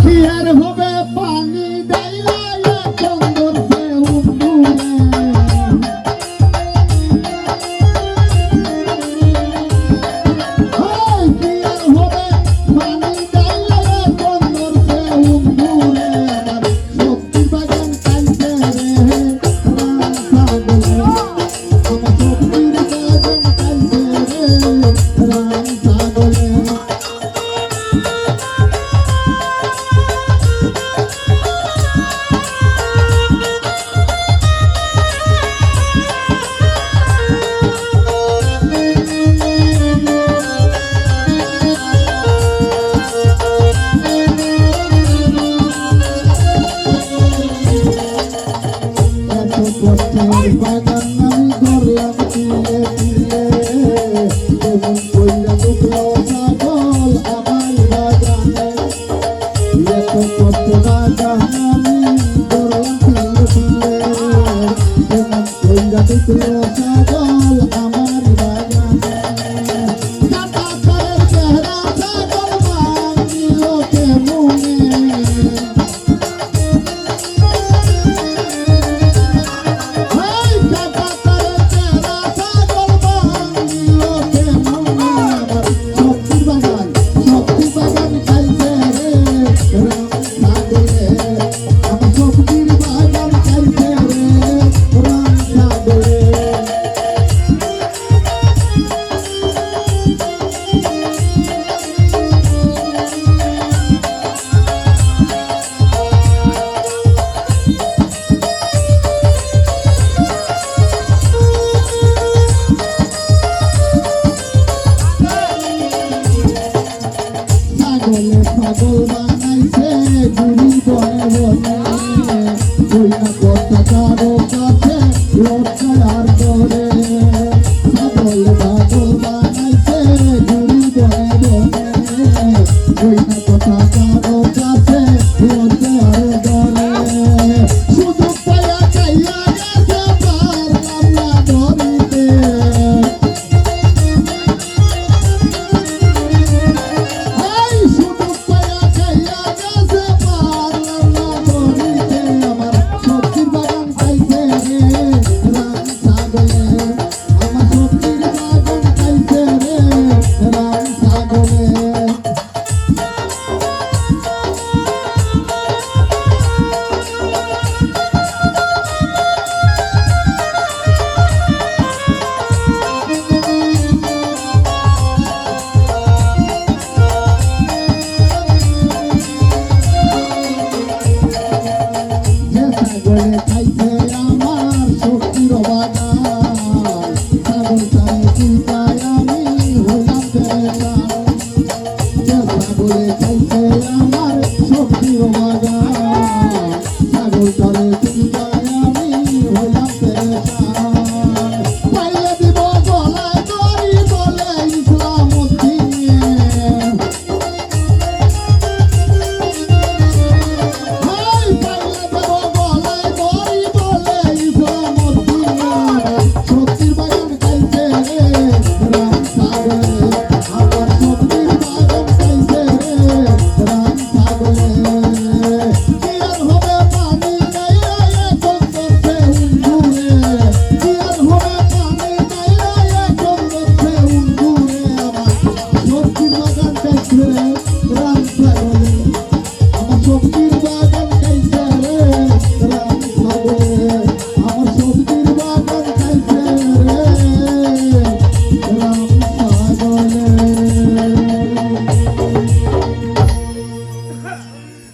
কি আর হবে পানি ডাইলা চন্দর সে উঠুরে কি আর হবে পানি ডাইলা চন্দর সে উঠুরে সত্যি বাগান কাইছে রে রাম সাগরে আমার সত্যির বাগান কাইছে রে রাম সাগরে বাগান আমি ধরলাম তিলে তিলে যেমন কইরা ঢুকলো ছাগল আমার বাগানে এত কত বাগান আমি ধরলাম তিলে তিলে যেমন কইরা ঢুকলো ছাগল আমার বাগানে কাটা করে চেহারা ছাগল ভাঙিল কেমনে পাগল বানাইছে গুরু বনে বনে কইনা কথা কারো কাছে লজ্জার করে পাগল বানাইছে গুরু বনে বনে কইনা কথা কারো কাছে লজ্জার করে শুধু পায়া চাইয়া গেছে পারলাম না ধরিতে খাইছে আমার শক্তির বাগান ছাগল চাই চিন্তায় আমি হইলাম বেকার ছাগলে খাইছে আমার শক্তির বাগান ছাগল চালে চিন্তায় আমি হইলাম বেকার পাইলে দিব গলায় দড়ি বলে ইসলাম উদ্দিনে সত্যির বাগান খাইছে রে রাম সাগরে